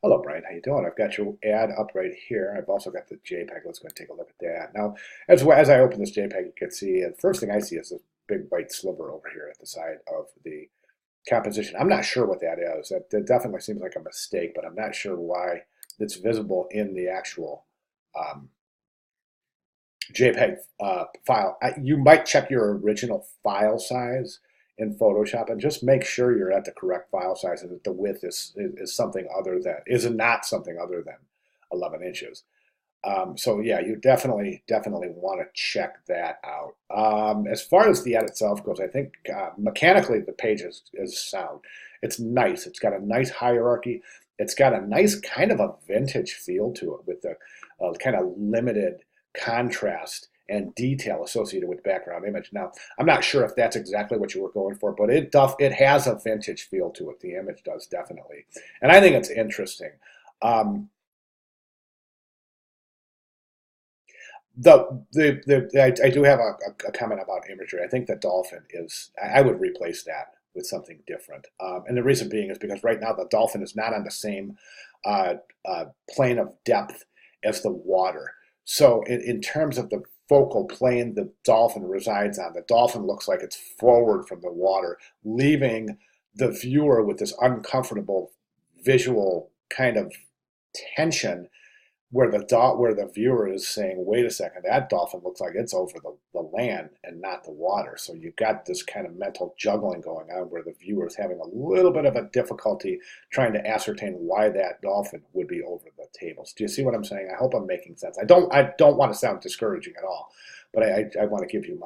Hello, Brian. How you doing? I've got your ad up right here. I've also got the JPEG. Let's go and take a look at that. Now, as I open this JPEG, you can see the first thing I see is this big white sliver over here at the side of the composition. I'm not sure what that is. That definitely seems like a mistake, but I'm not sure why it's visible in the actual um, JPEG file. You might check your original file size in Photoshop and just make sure you're at the correct file size and that the width is something other than is not something other than 11 inches. So yeah, you definitely want to check that out. As far as the ad itself goes, I think mechanically the page is sound. It's nice. It's got a nice hierarchy. It's got a nice kind of a vintage feel to it with the kind of limited contrast and detail associated with background image. Now, I'm not sure if that's exactly what you were going for, but it has a vintage feel to it. The image does definitely, and I think it's interesting. Um, I do have a comment about imagery. I think the dolphin is, I would replace that with something different. And the reason being is because right now the dolphin is not on the same uh, plane of depth as the water. So in terms of the focal plane the dolphin resides on, the dolphin looks like it's forward from the water, leaving the viewer with this uncomfortable visual kind of tension where the viewer is saying, wait a second, that dolphin looks like it's over the land and not the water. So you've got this kind of mental juggling going on where the viewer is having a little bit of a difficulty trying to ascertain why that dolphin would be over the tables. Do you see what I'm saying? I hope I'm making sense. I don't want to sound discouraging at all, but I want to give you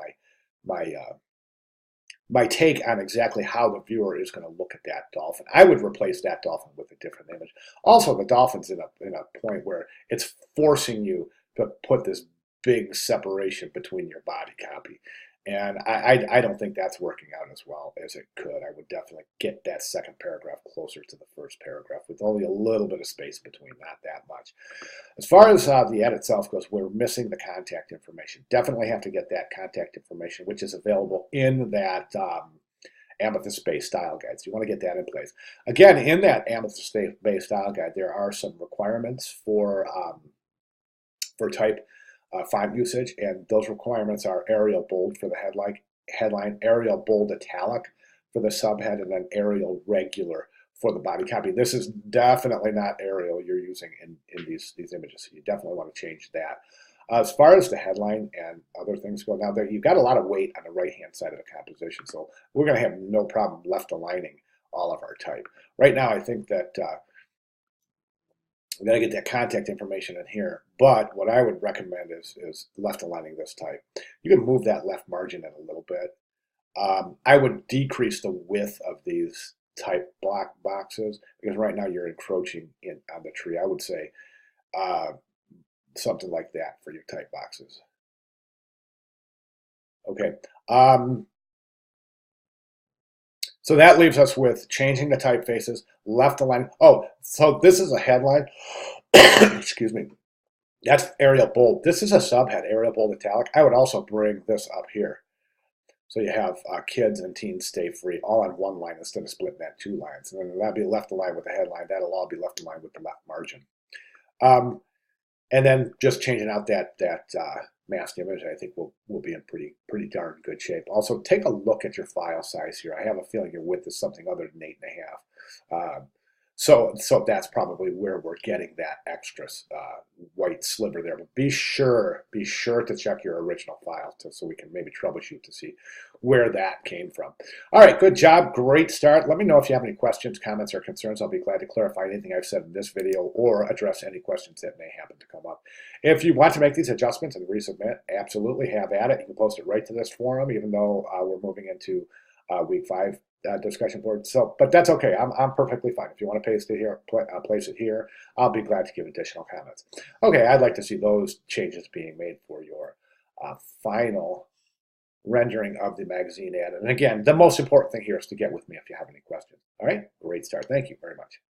my take on exactly how the viewer is going to look at that dolphin. I would replace that dolphin with a different image. Also, the dolphin's in a point where it's forcing you to put this big separation between your body copy. And I don't think that's working out as well as it could. I would definitely get that second paragraph closer to the first paragraph with only a little bit of space between, not that much. As far as the ad itself goes, we're missing the contact information. Definitely have to get that contact information, which is available in that amethyst-based style guide. So you want to get that in place. Again, in that amethyst-based style guide, there are some requirements for type font usage, and those requirements are Arial bold for the headline, Arial bold italic for the subhead, and then Arial regular for the body copy. This is definitely not Arial you're using in these images, so you definitely want to change that. As far as the headline and other things go, now there you've got a lot of weight on the right-hand side of the composition, so we're going to have no problem left aligning all of our type. Right now, I think that we got to get that contact information in here. But what I would recommend is left aligning this type. You can move that left margin in a little bit. I would decrease the width of these type block boxes because right now you're encroaching in on the tree. I would say uh, something like that for your type boxes. Okay. Um, so that leaves us with changing the typefaces, left align. Oh, so this is a headline. Excuse me. That's Arial bold. This is a subhead, Arial bold italic. I would also bring this up here. So you have kids and teens stay free all on one line instead of splitting that two lines. And then that'll be left aligned with the headline. That'll all be left aligned with the left margin. Um, and then just changing out that masked image, I think we'll be in pretty darn good shape. Also, take a look at your file size here. I have a feeling your width is something other than 8.5. So that's probably where we're getting that extra white sliver there. But be sure to check your original file so we can maybe troubleshoot to see where that came from. All right, good job, great start. Let me know if you have any questions, comments, or concerns. I'll be glad to clarify anything I've said in this video or address any questions that may happen to come up. If you want to make these adjustments and resubmit, absolutely have at it. You can post it right to this forum, even though we're moving into week 5 discussion board. So, but that's okay. I'm perfectly fine. If you want to paste it here, place it here, I'll be glad to give additional comments. Okay, I'd like to see those changes being made for your final rendering of the magazine ad. And again, the most important thing here is to get with me if you have any questions. All right, great start. Thank you very much.